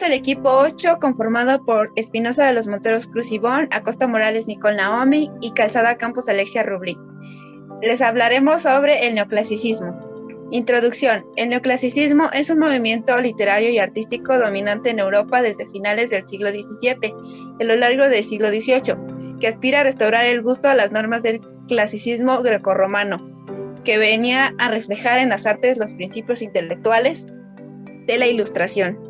El equipo 8, conformado por Espinosa de los Monteros Cruz Ivonne, Acosta Morales Nicole Naomi y Calzada Campos Alexia Rubli. Les hablaremos sobre el neoclasicismo. Introducción. El neoclasicismo es un movimiento literario y artístico dominante en Europa desde finales del siglo XVII y a lo largo del siglo XVIII, que aspira a restaurar el gusto a las normas del clasicismo grecorromano, que venía a reflejar en las artes los principios intelectuales de la Ilustración.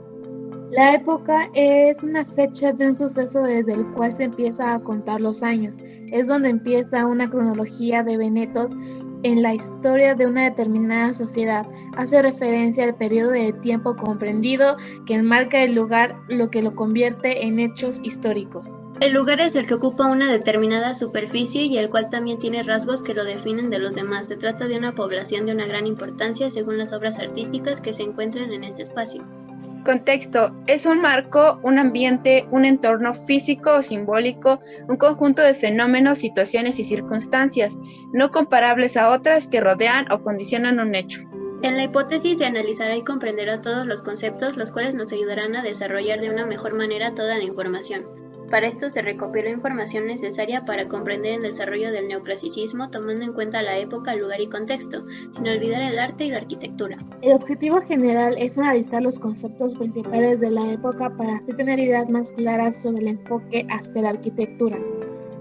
La época es una fecha de un suceso desde el cual se empieza a contar los años. Es donde empieza una cronología de eventos en la historia de una determinada sociedad. Hace referencia al periodo de tiempo comprendido que enmarca el lugar, lo que lo convierte en hechos históricos. El lugar es el que ocupa una determinada superficie y el cual también tiene rasgos que lo definen de los demás. Se trata de una población de una gran importancia según las obras artísticas que se encuentran en este espacio. Contexto: es un marco, un ambiente, un entorno físico o simbólico, un conjunto de fenómenos, situaciones y circunstancias, no comparables a otras que rodean o condicionan un hecho. En la hipótesis se analizará y comprenderá todos los conceptos, los cuales nos ayudarán a desarrollar de una mejor manera toda la información. Para esto se recopiló información necesaria para comprender el desarrollo del neoclasicismo, tomando en cuenta la época, lugar y contexto, sin olvidar el arte y la arquitectura. El objetivo general es analizar los conceptos principales de la época para así tener ideas más claras sobre el enfoque hacia la arquitectura.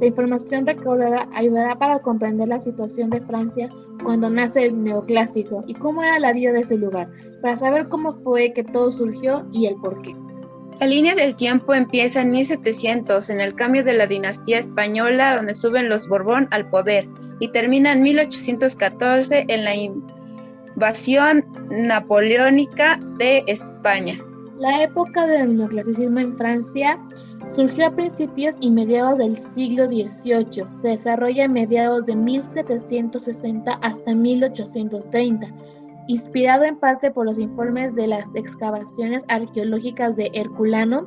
La información recaudada ayudará para comprender la situación de Francia cuando nace el neoclásico y cómo era la vida de ese lugar, para saber cómo fue que todo surgió y el porqué. La línea del tiempo empieza en 1700, en el cambio de la dinastía española, donde suben los Borbón al poder, y termina en 1814 en la invasión napoleónica de España. La época del neoclasicismo en Francia surgió a principios y mediados del siglo XVIII. Se desarrolla a mediados de 1760 hasta 1830. Inspirado en parte por los informes de las excavaciones arqueológicas de Herculano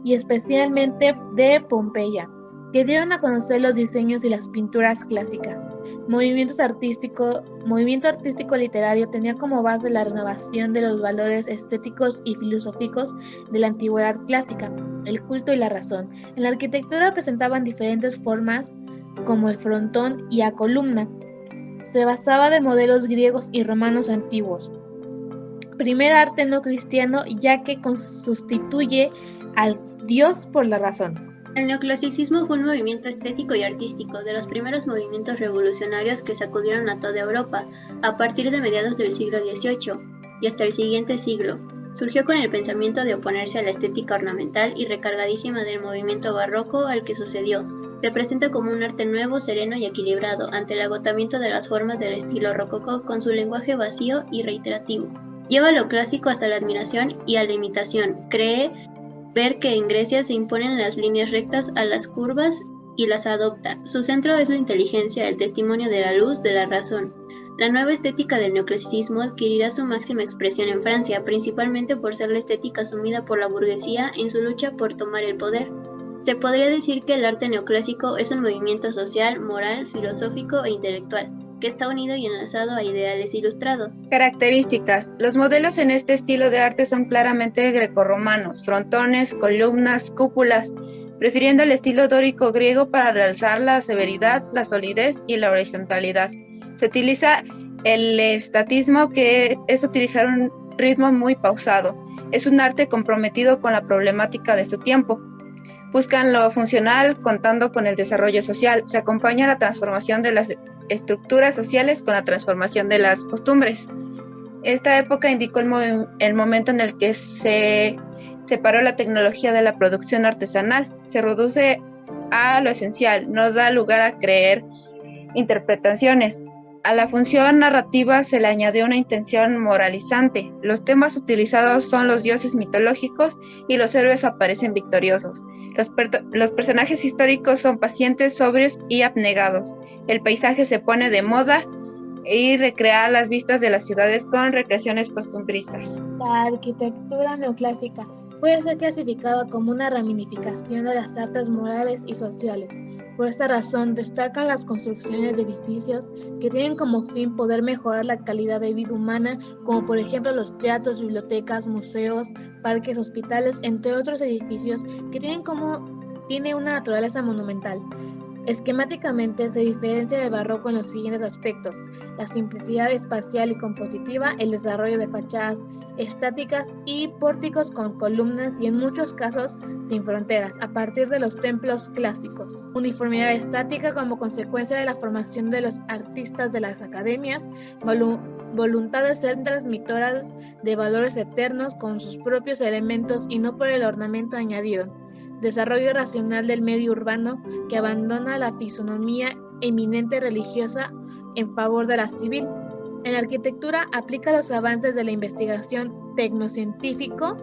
y especialmente de Pompeya, que dieron a conocer los diseños y las pinturas clásicas. Movimiento artístico literario tenía como base la renovación de los valores estéticos y filosóficos de la antigüedad clásica, el culto y la razón. En la arquitectura presentaban diferentes formas como el frontón y la columna. Se basaba de modelos griegos y romanos antiguos. Primer arte no cristiano, ya que sustituye al Dios por la razón. El neoclasicismo fue un movimiento estético y artístico, de los primeros movimientos revolucionarios que sacudieron a toda Europa, a partir de mediados del siglo XVIII y hasta el siguiente siglo. Surgió con el pensamiento de oponerse a la estética ornamental y recargadísima del movimiento barroco al que sucedió. Se presenta como un arte nuevo, sereno y equilibrado, ante el agotamiento de las formas del estilo rococó con su lenguaje vacío y reiterativo. Lleva lo clásico hasta la admiración y a la imitación. Cree ver que en Grecia se imponen las líneas rectas a las curvas y las adopta. Su centro es la inteligencia, el testimonio de la luz, de la razón. La nueva estética del neoclasicismo adquirirá su máxima expresión en Francia, principalmente por ser la estética asumida por la burguesía en su lucha por tomar el poder. Se podría decir que el arte neoclásico es un movimiento social, moral, filosófico e intelectual, que está unido y enlazado a ideales ilustrados. Características. Los modelos en este estilo de arte son claramente grecorromanos, frontones, columnas, cúpulas, prefiriendo el estilo dórico griego para realzar la severidad, la solidez y la horizontalidad. Se utiliza el estatismo, que es utilizar un ritmo muy pausado. Es un arte comprometido con la problemática de su tiempo. Buscan lo funcional contando con el desarrollo social. Se acompaña la transformación de las estructuras sociales con la transformación de las costumbres. Esta época indicó el momento en el que se separó la tecnología de la producción artesanal. Se reduce a lo esencial, no da lugar a creer interpretaciones. A la función narrativa se le añadió una intención moralizante. Los temas utilizados son los dioses mitológicos y los héroes aparecen victoriosos. Los personajes históricos son pacientes, sobrios y abnegados. El paisaje se pone de moda y recrear las vistas de las ciudades con recreaciones costumbristas. La arquitectura neoclásica puede ser clasificada como una ramificación de las artes morales y sociales. Por esta razón, destacan las construcciones de edificios que tienen como fin poder mejorar la calidad de vida humana, como por ejemplo los teatros, bibliotecas, museos, parques, hospitales, entre otros edificios que tiene una naturaleza monumental. Esquemáticamente se diferencia del barroco en los siguientes aspectos: la simplicidad espacial y compositiva, el desarrollo de fachadas estáticas y pórticos con columnas y en muchos casos sin fronteras, a partir de los templos clásicos. Uniformidad estática como consecuencia de la formación de los artistas de las academias, voluntad de ser transmitoras de valores eternos con sus propios elementos y no por el ornamento añadido. Desarrollo racional del medio urbano que abandona la fisonomía eminente religiosa en favor de la civil. En la arquitectura aplica los avances de la investigación tecnocientífico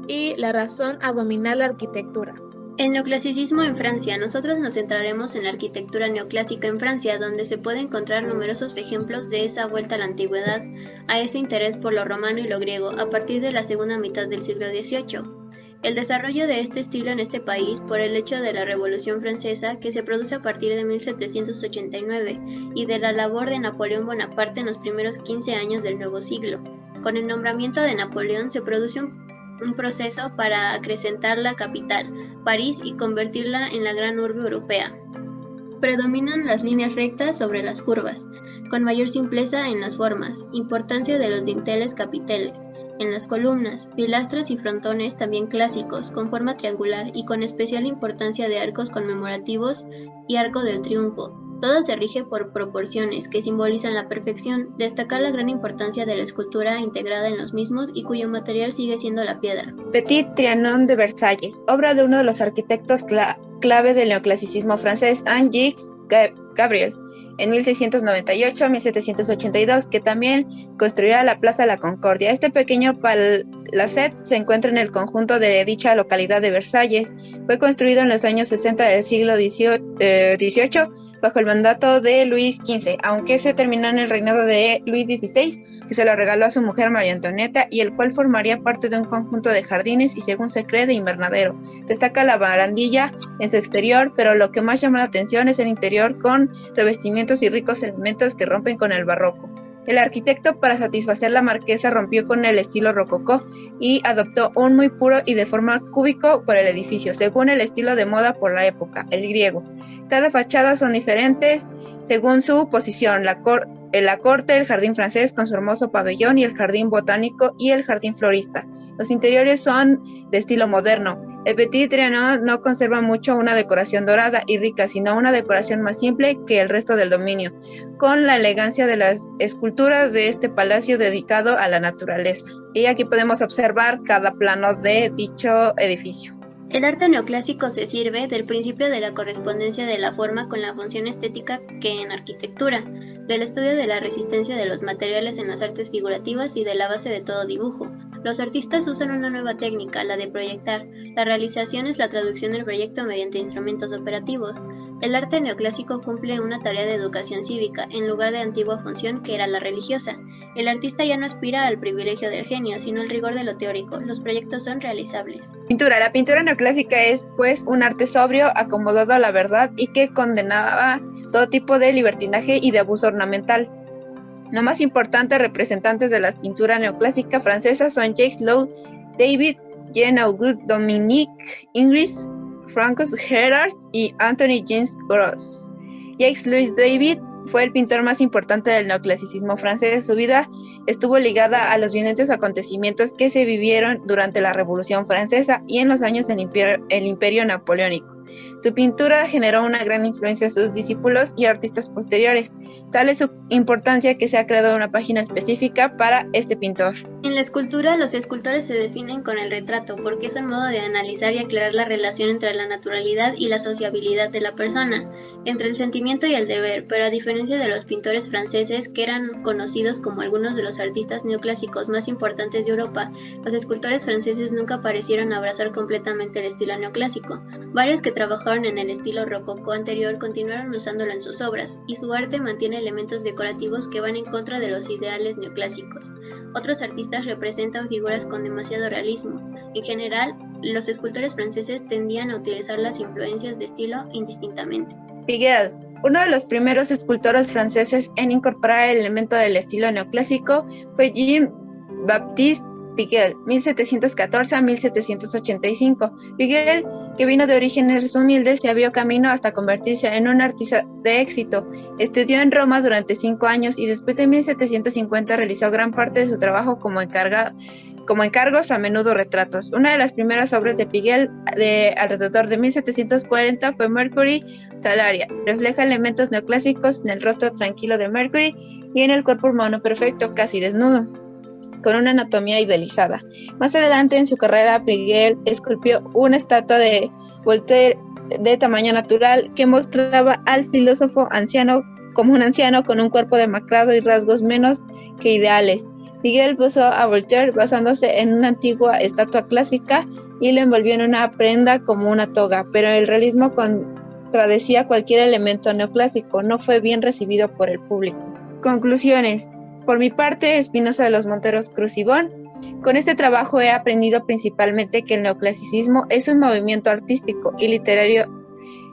y la razón a dominar la arquitectura. El neoclasicismo en Francia. Nosotros nos centraremos en la arquitectura neoclásica en Francia, donde se puede encontrar numerosos ejemplos de esa vuelta a la antigüedad, a ese interés por lo romano y lo griego, a partir de la segunda mitad del siglo XVIII. El desarrollo de este estilo en este país por el hecho de la Revolución Francesa, que se produce a partir de 1789, y de la labor de Napoleón Bonaparte en los primeros 15 años del nuevo siglo. Con el nombramiento de Napoleón se produce un proceso para acrecentar la capital, París, y convertirla en la gran urbe europea. Predominan las líneas rectas sobre las curvas, con mayor simpleza en las formas, importancia de los dinteles capiteles, en las columnas, pilastras y frontones también clásicos, con forma triangular y con especial importancia de arcos conmemorativos y arco del triunfo. Todo se rige por proporciones que simbolizan la perfección, destacar la gran importancia de la escultura integrada en los mismos y cuyo material sigue siendo la piedra. Petit Trianon de Versalles, obra de uno de los arquitectos clave del neoclasicismo francés, Henri Gabriel, en 1698 a 1782, que también construirá la Plaza de la Concordia. Este pequeño palacete se encuentra en el conjunto de dicha localidad de Versalles. Fue construido en los años 60 del siglo XVIII bajo el mandato de Luis XV, aunque se terminó en el reinado de Luis XVI, que se lo regaló a su mujer María Antonieta, y el cual formaría parte de un conjunto de jardines y, según se cree, de invernadero. Destaca la barandilla en su exterior, pero lo que más llama la atención es el interior, con revestimientos y ricos elementos que rompen con el barroco. El arquitecto, para satisfacer la marquesa, rompió con el estilo rococó y adoptó un muy puro y de forma cúbico por el edificio, según el estilo de moda por la época, el griego. Cada fachada son diferentes según su posición: la corte, el jardín francés con su hermoso pabellón, y el jardín botánico y el jardín florista. Los interiores son de estilo moderno. El Petit Trianon no conserva mucho una decoración dorada y rica, sino una decoración más simple que el resto del dominio, con la elegancia de las esculturas de este palacio dedicado a la naturaleza. Y aquí podemos observar cada plano de dicho edificio. El arte neoclásico se sirve del principio de la correspondencia de la forma con la función estética que en arquitectura, del estudio de la resistencia de los materiales en las artes figurativas y de la base de todo dibujo. Los artistas usan una nueva técnica, la de proyectar. La realización es la traducción del proyecto mediante instrumentos operativos. El arte neoclásico cumple una tarea de educación cívica, en lugar de antigua función que era la religiosa. El artista ya no aspira al privilegio del genio, sino al rigor de lo teórico. Los proyectos son realizables. Pintura. La pintura neoclásica es, pues, un arte sobrio, acomodado a la verdad y que condenaba todo tipo de libertinaje y de abuso ornamental. Los más importantes representantes de la pintura neoclásica francesa son Jacques-Louis David, Jean-Auguste Dominique Ingres, Francois Hérard y Anthony James Gros. Jacques-Louis David fue el pintor más importante del neoclasicismo francés. Su vida estuvo ligada a los violentos acontecimientos que se vivieron durante la Revolución Francesa y en los años del Imperio Napoleónico. Su pintura generó una gran influencia en sus discípulos y artistas posteriores. Tal es su importancia que se ha creado una página específica para este pintor. En la escultura, los escultores se definen con el retrato, porque es un modo de analizar y aclarar la relación entre la naturalidad y la sociabilidad de la persona, entre el sentimiento y el deber, pero a diferencia de los pintores franceses, que eran conocidos como algunos de los artistas neoclásicos más importantes de Europa, los escultores franceses nunca parecieron abrazar completamente el estilo neoclásico. Varios que trabajaron en el estilo rococó anterior continuaron usándolo en sus obras, y su arte mantiene elementos decorativos que van en contra de los ideales neoclásicos. Otros artistas representan figuras con demasiado realismo. En general, los escultores franceses tendían a utilizar las influencias de estilo indistintamente. Piguet, uno de los primeros escultores franceses en incorporar el elemento del estilo neoclásico, fue Jean-Baptiste Piguet, 1714 a 1785. Piguet, que vino de orígenes humildes, se abrió camino hasta convertirse en un artista de éxito. Estudió en Roma durante 5 años y después de 1750 realizó gran parte de su trabajo como encargos, a menudo retratos. Una de las primeras obras de Piguet de alrededor de 1740 fue Mercury Talaria. Refleja elementos neoclásicos en el rostro tranquilo de Mercury y en el cuerpo humano perfecto, casi desnudo, con una anatomía idealizada. Más adelante en su carrera, Piguet esculpió una estatua de Voltaire de tamaño natural que mostraba al filósofo anciano como un anciano con un cuerpo demacrado y rasgos menos que ideales. Piguet posó a Voltaire basándose en una antigua estatua clásica y lo envolvió en una prenda como una toga, pero el realismo contradecía cualquier elemento neoclásico. No fue bien recibido por el público. Conclusiones. Por mi parte, Espinosa de los Monteros Cruz y Bon. Con este trabajo he aprendido principalmente que el neoclasicismo es un movimiento artístico y literario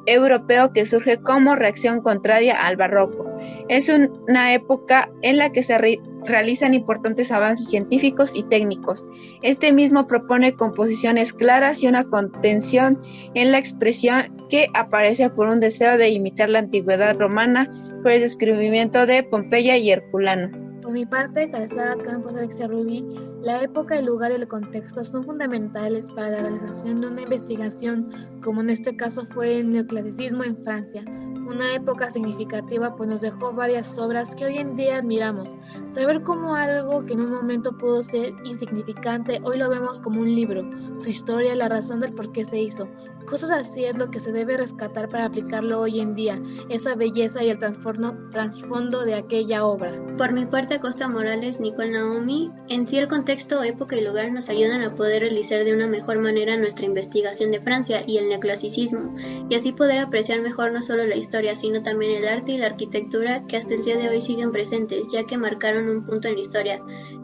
europeo que surge como reacción contraria al barroco. Es una época en la que se realizan importantes avances científicos y técnicos. Este mismo propone composiciones claras y una contención en la expresión que aparece por un deseo de imitar la antigüedad romana por el descubrimiento de Pompeya y Herculano. Por mi parte, Calzada Campos, Alexia Rubí, la época, el lugar y el contexto son fundamentales para la realización de una investigación, como en este caso fue el neoclasicismo en Francia. Una época significativa pues nos dejó varias obras que hoy en día admiramos. Saber cómo algo que en un momento pudo ser insignificante, hoy lo vemos como un libro, su historia, la razón del por qué se hizo. Cosas así es lo que se debe rescatar para aplicarlo hoy en día, esa belleza y el trasfondo de aquella obra. Por mi parte, Acosta Morales, Nicole Naomi, en sí el contexto, época y lugar nos ayudan a poder realizar de una mejor manera nuestra investigación de Francia y el neoclasicismo, y así poder apreciar mejor no solo la historia, sino también el arte y la arquitectura que hasta el día de hoy siguen presentes, ya que marcaron un punto en la historia,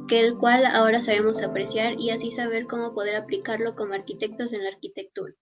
que el cual ahora sabemos apreciar y así saber cómo poder aplicarlo como arquitectos en la arquitectura.